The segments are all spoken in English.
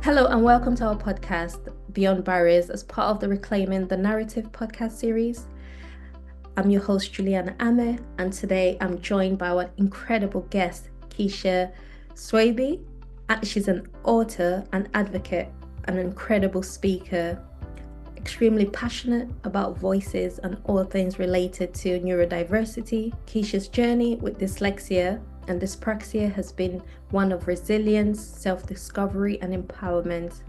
Hello and welcome to our podcast, Beyond Barriers, as part of the Reclaiming the Narrative podcast series. I'm your host, Juliana AmeH, and today I'm joined by our incredible guest, Keisha Swaby. She's an author, an advocate, an incredible speaker, extremely passionate about voices and all things related to neurodiversity. Keisha's journey with dyslexia and dyspraxia has been one of resilience, self-discovery, and empowerment.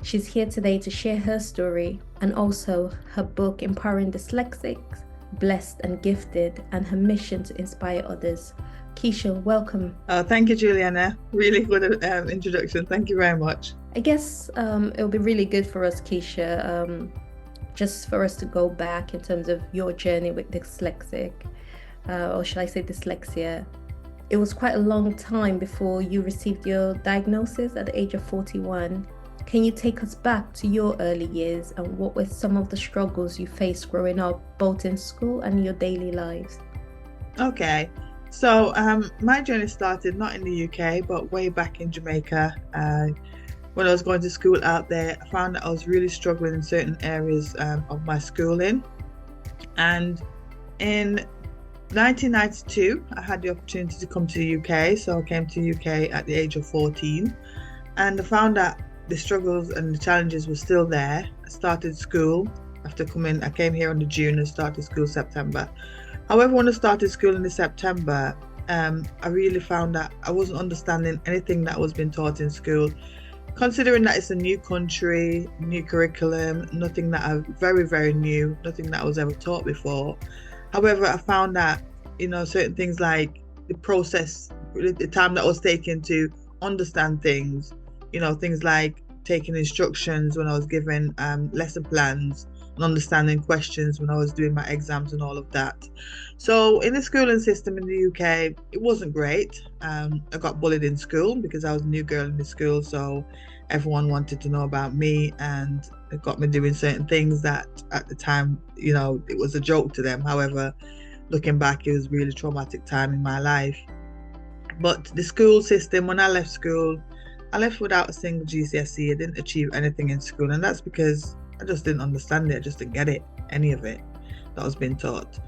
She's here today to share her story and also her book, Empowering Dyslexics, Blessed and Gifted, and her mission to inspire others. Keisha, welcome. Thank you, Juliana. Really good introduction. Thank you very much. I guess it'll be really good for us, Keisha, just for us to go back in terms of your journey with dyslexic, or should I say dyslexia. It was quite a long time before you received your diagnosis at the age of 41. Can you take us back to your early years and what were some of the struggles you faced growing up, both in school and your daily lives? Okay, so my journey started not in the UK, but way back in Jamaica. When I was going to school out there, I found that I was really struggling in certain areas of my schooling. And in 1992, I had the opportunity to come to the UK. So I came to the UK at the age of 14. And I found that the struggles and the challenges were still there. I started school after coming. I came here in the June and started school September. However, when I started school in the September, I really found that I wasn't understanding anything that was being taught in school. Considering that it's a new country, new curriculum, nothing that I very, very new, nothing that I was ever taught before. However, I found that, certain things like the process, the time that was taken to understand things, things like taking instructions when I was given lesson plans and understanding questions when I was doing my exams and all of that. So in the schooling system in the UK, it wasn't great. I got bullied in school because I was a new girl in the school, so everyone wanted to know about me, and it got me doing certain things that at the time, it was a joke to them. However, looking back, it was a really traumatic time in my life. But the school system, when I left school, I left without a single GCSE. I didn't achieve anything in school, and that's because I just didn't understand it. I just didn't get it, any of it that was being taught.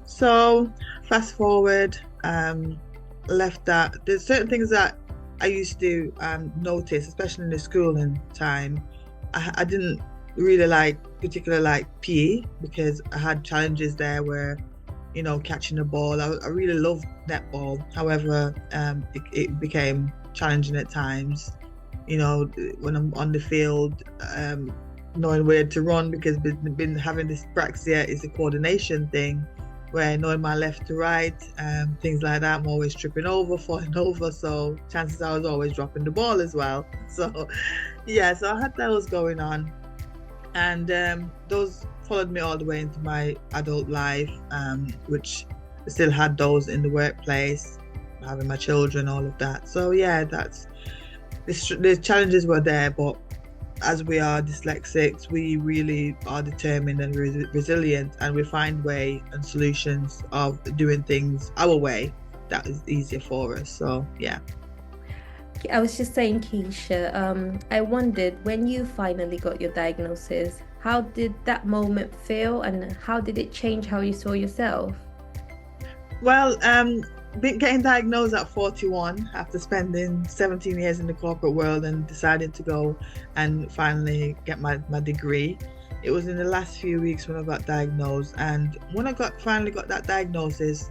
So fast forward, left that. There's certain things that I used to notice, especially in the schooling time. I didn't really particularly like PE because I had challenges there where, catching the ball. I really loved netball. However, it became challenging at times, when I'm on the field, knowing where to run, because been having dyspraxia is a coordination thing where knowing my left to right, things like that. I'm always tripping over, falling over, so chances I was always dropping the ball as well. So so I had those going on, and those followed me all the way into my adult life, which I still had those in the workplace, having my children, all of that. So that's the challenges were there, but as we are dyslexics, we really are determined and resilient, and we find way and solutions of doing things our way that is easier for us. So I was just saying, Keisha, I wondered, when you finally got your diagnosis, how did that moment feel, and how did it change how you saw yourself? Well, getting diagnosed at 41 after spending 17 years in the corporate world and deciding to go and finally get my degree. It was in the last few weeks when I got diagnosed, and when I finally got that diagnosis,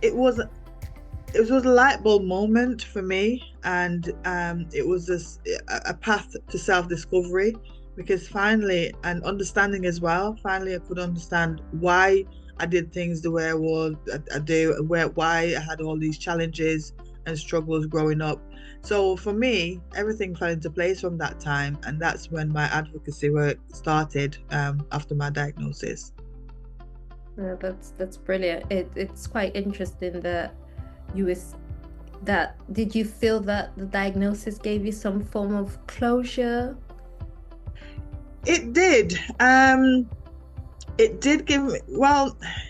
it was a light bulb moment for me, and it was just a path to self-discovery, because finally, and understanding as well, finally I could understand why I did things the way I do, why I had all these challenges and struggles growing up. So for me, everything fell into place from that time, and that's when my advocacy work started after my diagnosis. Yeah, that's brilliant. It's quite interesting that did you feel that the diagnosis gave you some form of closure? It did. It did give me,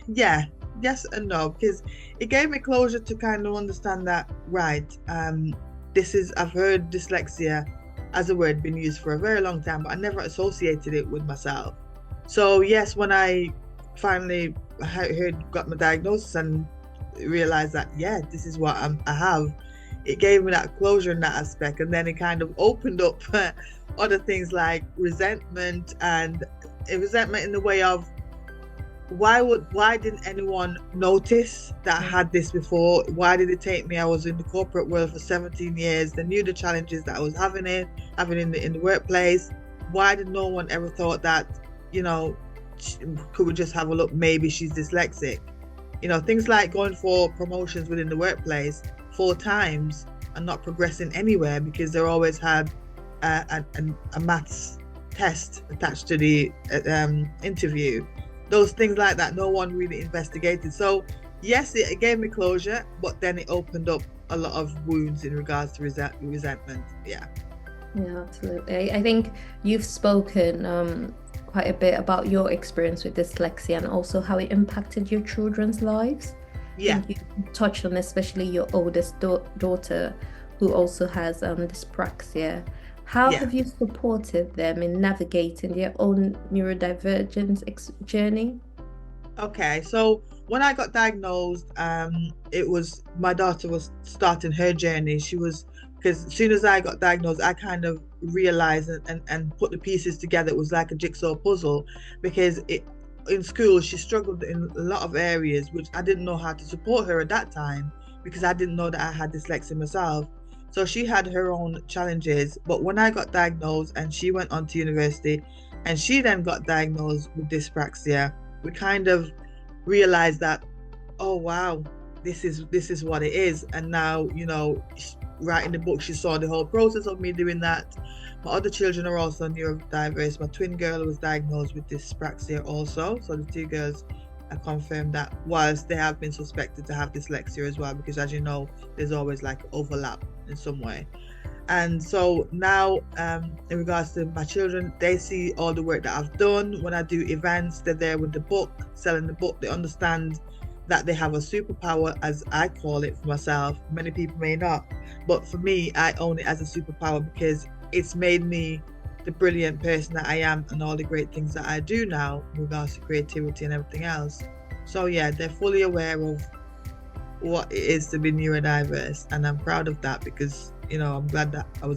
yes and no, because it gave me closure to kind of understand that, right, I've heard dyslexia as a word been used for a very long time, but I never associated it with myself. So yes, when I finally got my diagnosis and realized that, yeah, this is what I have, it gave me that closure in that aspect. And then it kind of opened up other things like resentment, and resentment in the way of, why didn't anyone notice that I had this before? Why did it take me? I was in the corporate world for 17 years. They knew the challenges that I was having in the workplace. Why did no one ever thought that, could we just have a look? Maybe she's dyslexic. Things like going for promotions within the workplace 4 times and not progressing anywhere because they always had a maths test attached to the interview. Those things like that, no one really investigated. So yes, it gave me closure, but then it opened up a lot of wounds in regards to resentment. Yeah, absolutely. I think you've spoken quite a bit about your experience with dyslexia and also how it impacted your children's lives. Yeah, you touched on especially your oldest daughter, who also has dyspraxia. How have you supported them in navigating their own neurodivergent journey? Okay, so when I got diagnosed, it was my daughter was starting her journey. Because as soon as I got diagnosed, I kind of realized and put the pieces together. It was like a jigsaw puzzle, because in school she struggled in a lot of areas, which I didn't know how to support her at that time, because I didn't know that I had dyslexia myself. So she had her own challenges. But when I got diagnosed and she went on to university and she then got diagnosed with dyspraxia, we kind of realized that, oh wow, this is what it is. And now, writing the book, she saw the whole process of me doing that. My other children are also neurodiverse. My twin girl was diagnosed with dyspraxia also. So the 2 girls, I confirmed that, whilst they have been suspected to have dyslexia as well, because as you know, there's always like overlap in some way. And so now, in regards to my children, they see all the work that I've done. When I do events, they're there with the book, selling the book. They understand that they have a superpower, as I call it for myself. Many people may not, but for me, I own it as a superpower because it's made me the brilliant person that I am and all the great things that I do now in regards to creativity and everything else. So yeah, they're fully aware of what it is to be neurodiverse, and I'm proud of that, because I'm glad that I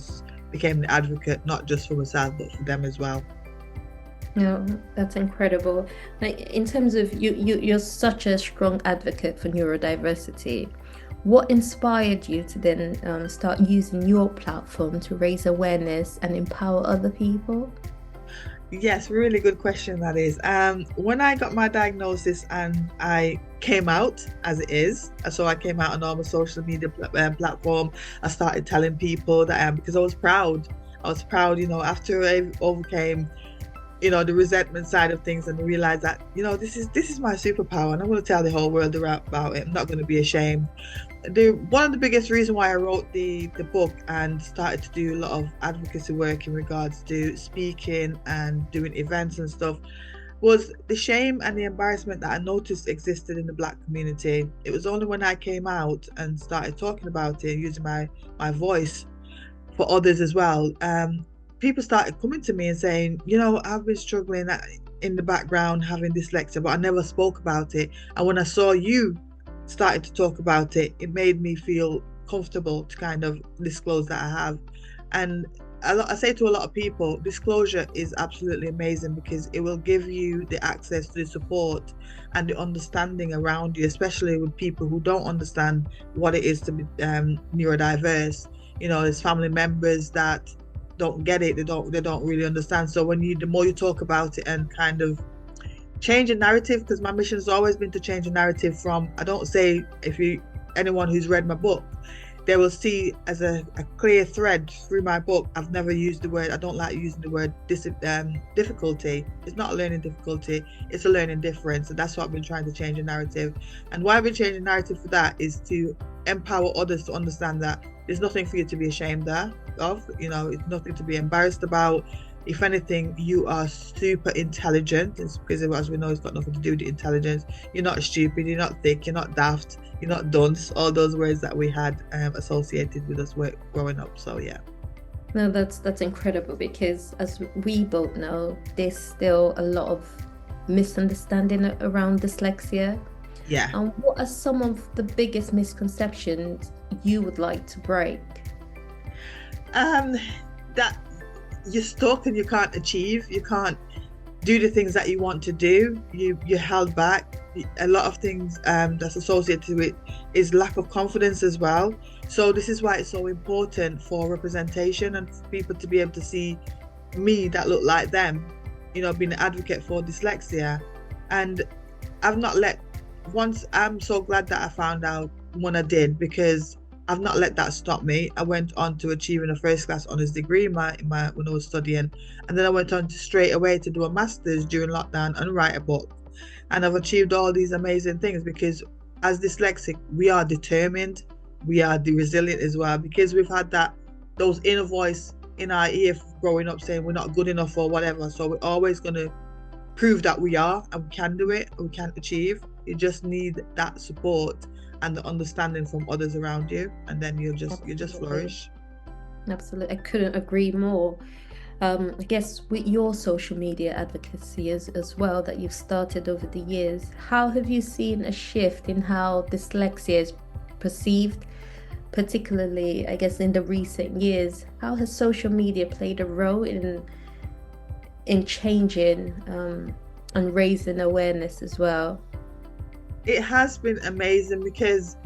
became the advocate, not just for myself but for them as well. Yeah, that's incredible. Like, in terms of you're such a strong advocate for neurodiversity. What inspired you to then start using your platform to raise awareness and empower other people? Yes, really good question that is. When I got my diagnosis and I came out as it is, so I came out on all my social media platform, I started telling people that I am, because I was proud, after I overcame the resentment side of things and realize that this is my superpower, and I'm going to tell the whole world about it. I'm not going to be ashamed. One of the biggest reasons why I wrote the book and started to do a lot of advocacy work in regards to speaking and doing events and stuff was the shame and the embarrassment that I noticed existed in the Black community. It was only when I came out and started talking about it, using my voice for others as well, people started coming to me and saying, I've been struggling in the background having dyslexia, but I never spoke about it. And when I saw you started to talk about it, it made me feel comfortable to kind of disclose that I have. And I say to a lot of people, disclosure is absolutely amazing, because it will give you the access to the support and the understanding around you, especially with people who don't understand what it is to be neurodiverse. There's family members that don't get it, they don't really understand. So the more you talk about it and kind of change a narrative, because my mission has always been to change a narrative from, I don't say, anyone who's read my book, they will see as a clear thread through my book. I've never used the word, I don't like using the word difficulty. It's not a learning difficulty, it's a learning difference. And that's what I've been trying to change the narrative. And why I've been changing the narrative for that is to empower others to understand that there's nothing for you to be ashamed of. It's nothing to be embarrassed about. If anything, you are super intelligent. It's because, as we know, it's got nothing to do with intelligence. You're not stupid, you're not thick, you're not daft, you're not dunce, all those words that we had associated with us growing up. So yeah. No, that's incredible because as we both know, there's still a lot of misunderstanding around dyslexia. Yeah. And what are some of the biggest misconceptions you would like to break? Um, that you're stuck and you can't achieve, you can't do the things that you want to do. You're held back. A lot of things that's associated with is lack of confidence as well. So this is why it's so important for representation and for people to be able to see me that look like them. Being an advocate for dyslexia, and I've not let once. I'm so glad that I found out when I did, because I've not let that stop me. I went on to achieving a first class honours degree in my when I was studying, and then I went on to straight away to do a master's during lockdown and write a book. And I've achieved all these amazing things because as dyslexic, we are determined, we are resilient as well, because we've had those inner voice in our ear growing up saying we're not good enough or whatever. So we're always going to prove that we are and we can do it and we can achieve. You just need that support and the understanding from others around you, and then you just flourish. Absolutely, I couldn't agree more. I guess with your social media advocacy as well that you've started over the years, how have you seen a shift in how dyslexia is perceived, particularly, I guess, in the recent years? How has social media played a role in changing and raising awareness as well? It has been amazing because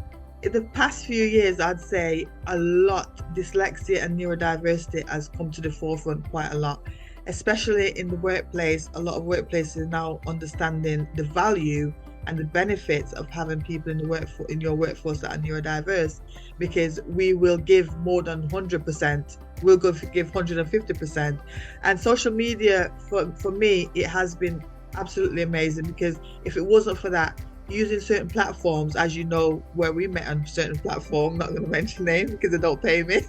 in the past few years, I'd say a lot, dyslexia and neurodiversity has come to the forefront quite a lot, especially in the workplace. A lot of workplaces now understanding the value and the benefits of having people in your workforce that are neurodiverse, because we will give more than 100%. We'll give 150%. And social media, for me, it has been absolutely amazing, because if it wasn't for that, using certain platforms, as you know, where we met on certain platform, not going to mention names because they don't pay me,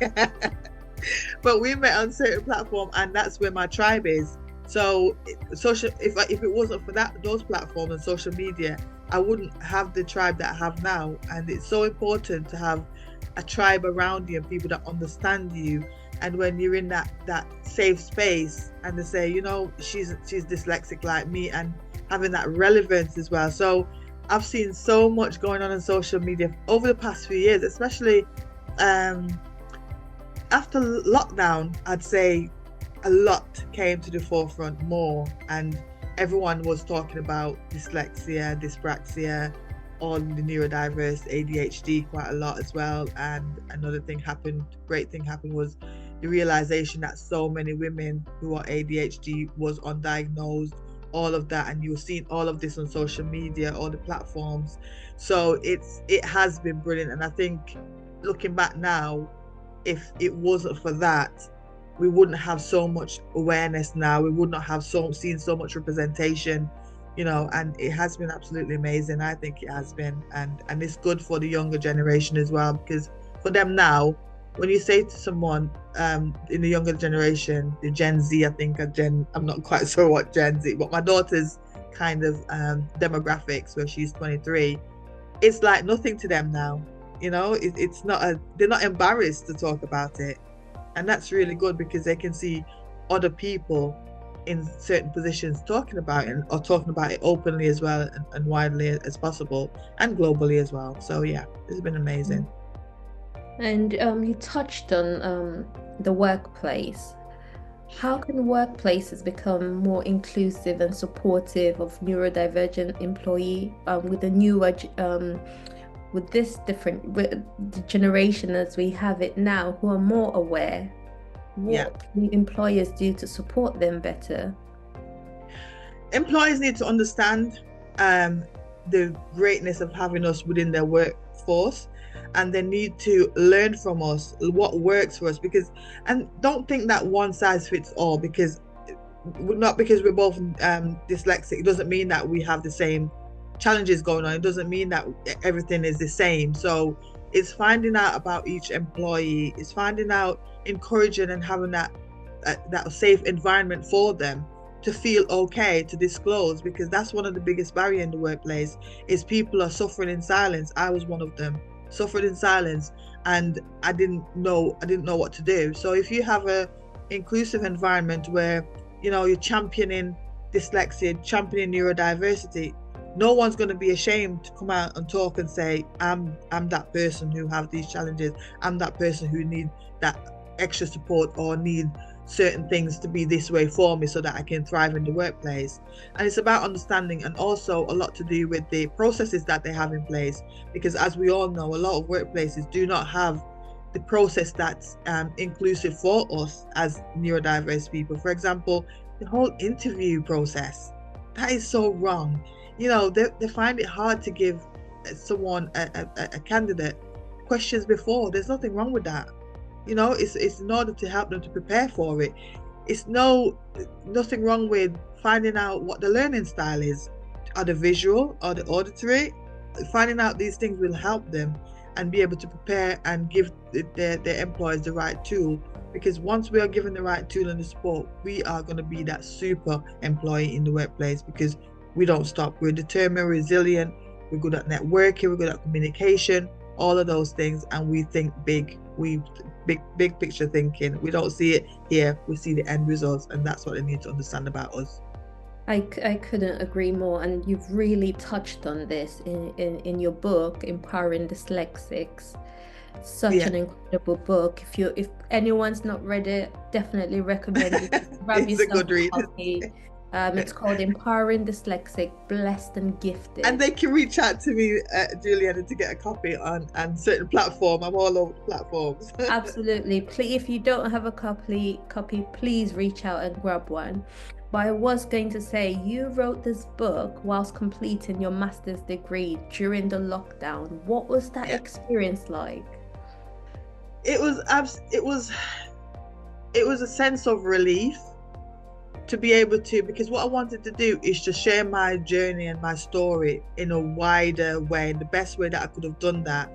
but we met on certain platform, and that's where my tribe is. So social, if it wasn't for those platforms and social media, I wouldn't have the tribe that I have now. And it's so important to have a tribe around you and people that understand you. And when you're in that safe space and they say, she's dyslexic like me, and having that relevance as well. So I've seen so much going on in social media over the past few years, especially after lockdown. I'd say a lot came to the forefront more, and everyone was talking about dyslexia, dyspraxia, all the neurodiverse, ADHD quite a lot as well. And another great thing happened was the realization that so many women who are ADHD was undiagnosed, all of that, and you're seeing all of this on social media, all the platforms. So it has been brilliant. And I think looking back now, if it wasn't for that, we wouldn't have so much awareness now. We would not have seen so much representation, and it has been absolutely amazing. I think it has been, and it's good for the younger generation as well, because for them now, when you say to someone in the younger generation, the Gen Z, I'm not quite sure what Gen Z, but my daughter's kind of demographics, where she's 23, it's like nothing to them now. It's not they're not embarrassed to talk about it. And that's really good, because they can see other people in certain positions talking about it, or talking about it openly as well, and widely as possible, and globally as well. So yeah, it's been amazing. And you touched on the workplace. How can workplaces become more inclusive and supportive of neurodivergent employee with the newer with the generation as we have it now, who are more aware? What can employers do to support them better? Employers need to understand the greatness of having us within their workforce, and they need to learn from us what works for us, and don't think that one size fits all, because not because we're both dyslexic, it doesn't mean that we have the same challenges going on. It doesn't mean that everything is the same. So it's finding out about each employee, it's finding out, encouraging and having that safe environment for them to feel okay to disclose, because that's one of the biggest barriers in the workplace, is people are suffering in silence. I was one of them, suffered in silence, and I didn't know what to do. So if you have a inclusive environment where, you know, you're championing dyslexia, championing neurodiversity, no one's going to be ashamed to come out and talk and say, I'm that person who have these challenges. I'm that person who need that extra support or need certain things to be this way for me so that I can thrive in the workplace. And it's about understanding, and also a lot to do with the processes that they have in place, because as we all know, a lot of workplaces do not have the process that's inclusive for us as neurodiverse people. For example, the whole interview process, that is so wrong. You know, they find it hard to give someone, a candidate, questions before. There's nothing wrong with that. You know, it's in order to help them to prepare for it. It's nothing wrong with finding out what the learning style is, or the visual or the auditory. Finding out these things will help them and be able to prepare and give their employers the right tool. Because once we are given the right tool and the support, we are going to be that super employee in the workplace, because we don't stop. We're determined, resilient, we're good at networking, we're good at communication, all of those things, and we think big. We big picture thinking. We don't see it here, we see the end results, and that's what they need to understand about us. I couldn't agree more, and you've really touched on this in your book, Empowering Dyslexics. Such an incredible book. If anyone's not read it, definitely recommend you grab It's a good read. Copy. It's called Empowering Dyslexic, Blessed and Gifted. And they can reach out to me, Juliana, to get a copy on certain platform. I'm all over the platforms. Absolutely. Please, if you don't have a copy, please reach out and grab one. But I was going to say, you wrote this book whilst completing your master's degree during the lockdown. What was that experience like? It was a sense of relief to be able to, because what I wanted to do is to share my journey and my story in a wider way. And the best way that I could have done that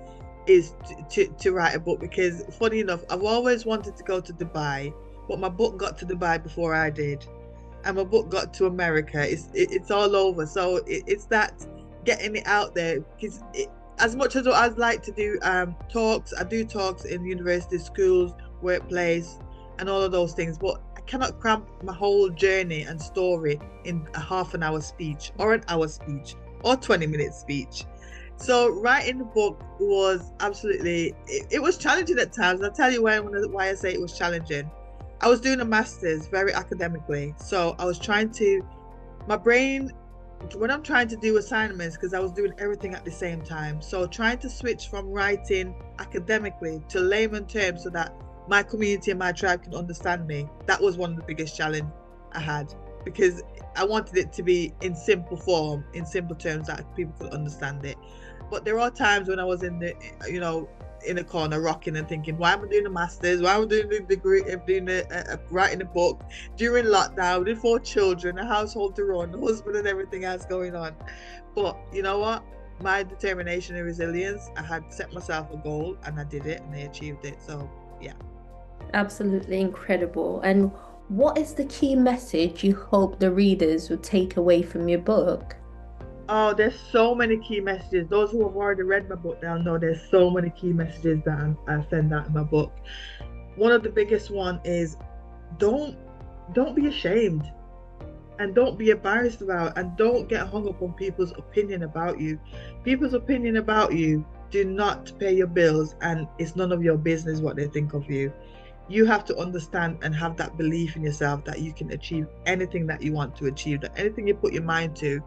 is to write a book, because funny enough, I've always wanted to go to Dubai, but my book got to Dubai before I did, and my book got to America. It's all over. So it's that getting it out there, because as much as I'd like to do talks, I do talks in university, schools, workplace, and all of those things, but I cannot cram my whole journey and story in a half an hour speech or an hour speech or 20-minute speech. So writing the book was absolutely, it was challenging at times. I'll tell you why I say it was challenging. I was doing a master's very academically. So I was trying to, my brain, when I'm trying to do assignments, because I was doing everything at the same time. So trying to switch from writing academically to layman terms so that my community and my tribe can understand me, that was one of the biggest challenges I had, because I wanted it to be in simple form, in simple terms that people could understand it. But there are times when I was in the, you know, in a corner rocking and thinking, why am I doing a master's? Why am I doing the degree, writing a book during lockdown with 4 children, a household to run, a husband and everything else going on? But you know what? My determination and resilience, I had set myself a goal and I did it and I achieved it. So yeah. Absolutely incredible. And what is the key message you hope the readers will take away from your book? Oh, there's so many key messages. Those who have already read my book, they'll know there's so many key messages that I send out in my book. One of the biggest one is don't be ashamed, and don't be embarrassed about, and don't get hung up on people's opinion about you. People's opinion about you do not pay your bills, and it's none of your business what they think of you. You have to understand and have that belief in yourself that you can achieve anything that you want to achieve, that anything you put your mind to,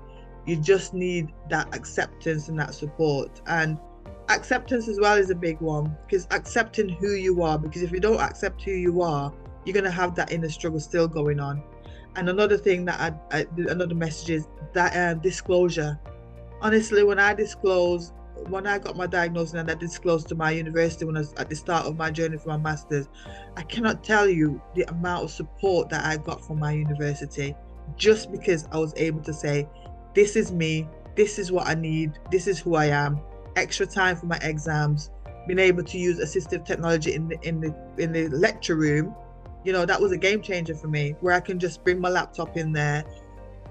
you just need that acceptance and that support. And acceptance as well is a big one, because accepting who you are, because if you don't accept who you are, you're going to have that inner struggle still going on. And another thing that another message is that disclosure. Honestly, when I got my diagnosis and I disclosed to my university when I was at the start of my journey for my master's, I cannot tell you the amount of support that I got from my university, just because I was able to say, this is me, this is what I need, this is who I am. Extra time for my exams, being able to use assistive technology in the lecture room, you know, that was a game changer for me, where I can just bring my laptop in there,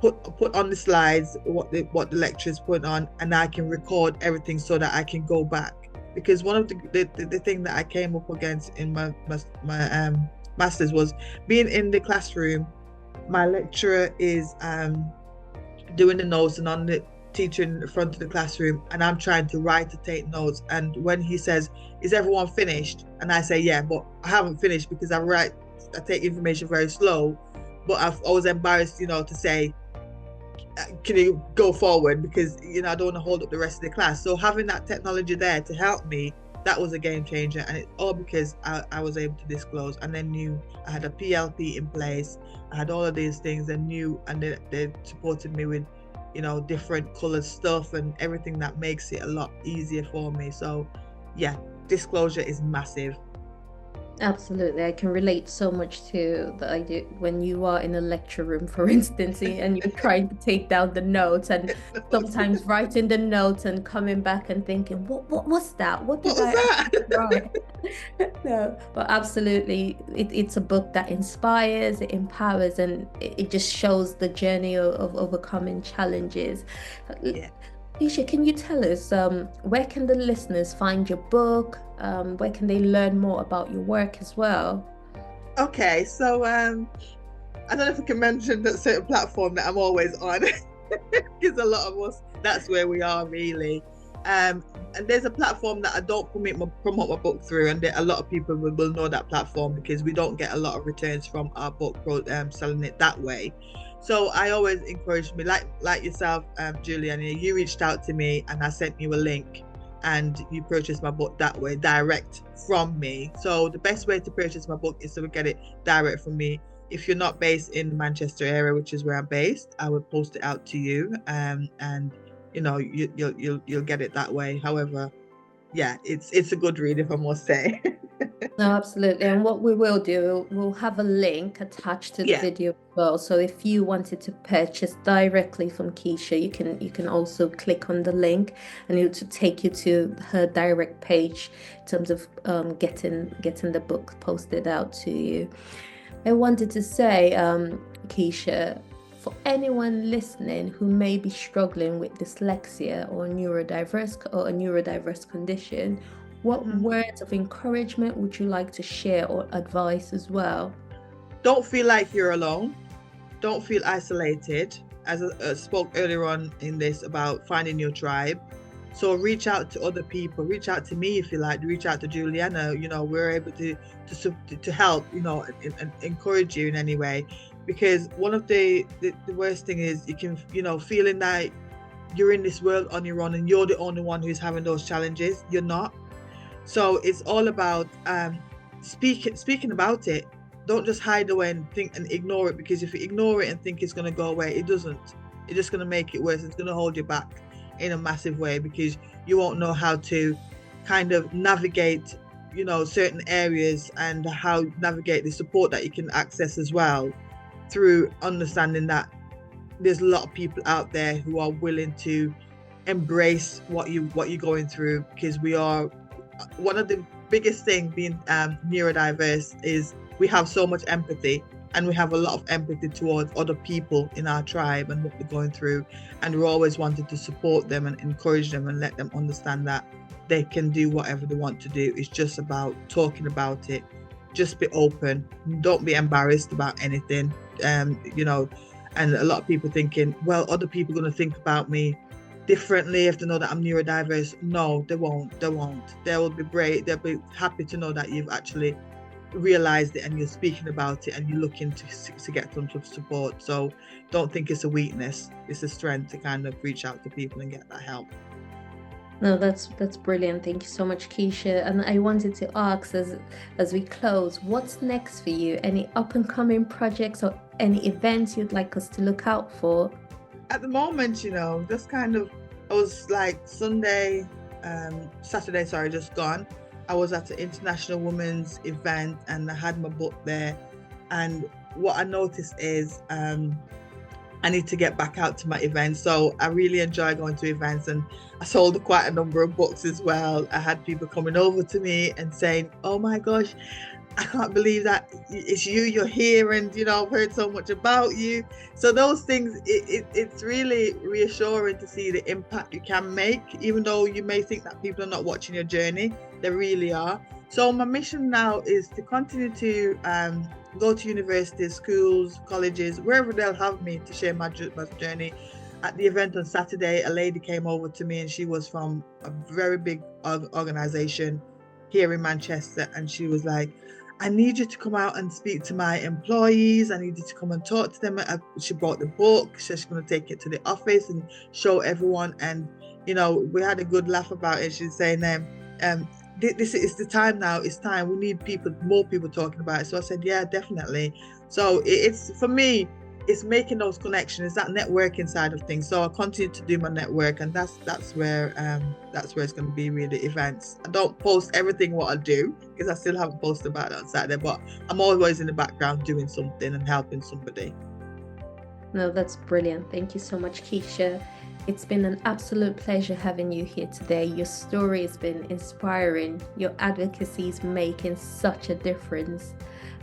put on the slides what the lecturers put on, and I can record everything so that I can go back because one of the thing that I came up against in my master's was being in the classroom. My lecturer is doing the notes and on the teacher in the front of the classroom, and I'm trying to write to take notes, and when he says, "Is everyone finished?" and I say, "Yeah, but I haven't finished because I take information very slow," but I was embarrassed, to say, "Can you go forward?" because I don't want to hold up the rest of the class. So having that technology there to help me, that was a game changer, and it's all because I was able to disclose, and then knew I had a PLP in place. I had all of these things, and they supported me with different colored stuff and everything that makes it a lot easier for me. So yeah, disclosure is massive. Absolutely. I can relate so much to the idea when you are in a lecture room, for instance, and you're trying to take down the notes, and sometimes writing the notes and coming back and thinking, what was that? What was I that? write? No, but absolutely, it's a book that inspires, it empowers, and it just shows the journey of overcoming challenges. Yeah. Keisha, can you tell us where can the listeners find your book? Where can they learn more about your work as well? Okay, so I don't know if I can mention that certain platform that I'm always on, because a lot of us, that's where we are really. And there's a platform that I don't promote my book through, and a lot of people will know that platform because we don't get a lot of returns from our book selling it that way. So I always encourage me, like yourself, Juliana, you reached out to me and I sent you a link, and you purchased my book that way, direct from me. So the best way to purchase my book is to get it direct from me. If you're not based in the Manchester area, which is where I'm based, I will post it out to you, and you'll get it that way. However, yeah, it's a good read, if I must say. No, absolutely. And what we will do, we'll have a link attached to the video as well. So if you wanted to purchase directly from Keisha, you can also click on the link, and it'll take you to her direct page in terms of getting the book posted out to you. I wanted to say, Keisha, for anyone listening who may be struggling with dyslexia or a neurodiverse condition, what words of encouragement would you like to share, or advice as well? Don't feel like you're alone. Don't feel isolated. As I spoke earlier on in this about finding your tribe. So reach out to other people. Reach out to me if you like. Reach out to Juliana. We're able to help. And encourage you in any way. Because one of the worst thing is you can feeling like you're in this world on your own and you're the only one who's having those challenges. You're not. So it's all about speaking about it. Don't just hide away and think and ignore it, because if you ignore it and think it's going to go away, it doesn't. It's just going to make it worse. It's going to hold you back in a massive way, because you won't know how to kind of navigate, certain areas, and how navigate the support that you can access as well, through understanding that there's a lot of people out there who are willing to embrace what you're going through, because we are one of the biggest thing being neurodiverse is we have so much empathy, and we have a lot of empathy towards other people in our tribe and what they're going through, and we're always wanting to support them and encourage them and let them understand that they can do whatever they want to do. It's just about talking about it. Just be open. Don't be embarrassed about anything. And a lot of people thinking, well, other people are going to think about me differently if they know that I'm neurodiverse. No, they won't. They will be brave. They'll be happy to know that you've actually realized it and you're speaking about it and you're looking to get some sort of support. So don't think it's a weakness. It's a strength to kind of reach out to people and get that help. No, that's brilliant. Thank you so much, Keisha. And I wanted to ask, as we close, what's next for you? Any up and coming projects or any events you'd like us to look out for? At the moment, just kind of, I was like Saturday, just gone. I was at an international women's event and I had my book there. And what I noticed is I need to get back out to my events. So I really enjoy going to events, and I sold quite a number of books as well. I had people coming over to me and saying, oh my gosh, I can't believe that it's you're here, and I've heard so much about you. So those things, it's really reassuring to see the impact you can make, even though you may think that people are not watching your journey. They really are. So my mission now is to continue to go to universities, schools, colleges, wherever they'll have me, to share my journey. At the event on Saturday, a lady came over to me, and she was from a very big organization here in Manchester, and she was like, I need you to come out and speak to my employees. I need you to come and talk to them. She brought the book. She's going to take it to the office and show everyone. And, we had a good laugh about it. She's saying, this is the time now. It's time. We need more people talking about it. So I said, yeah, definitely. So it's, for me, it's making those connections, that networking side of things. So I continue to do my network, and that's where it's going to be, really, events. I don't post everything what I do, because I still haven't posted about it on Saturday, but I'm always in the background doing something and helping somebody. No, that's brilliant. Thank you so much, Keisha. It's been an absolute pleasure having you here today. Your story has been inspiring. Your advocacy is making such a difference.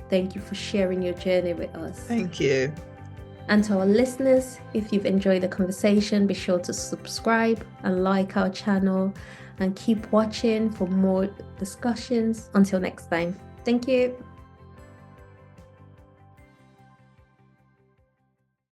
Thank you for sharing your journey with us. Thank you. And to our listeners, if you've enjoyed the conversation, be sure to subscribe and like our channel, and keep watching for more discussions. Until next time, thank you.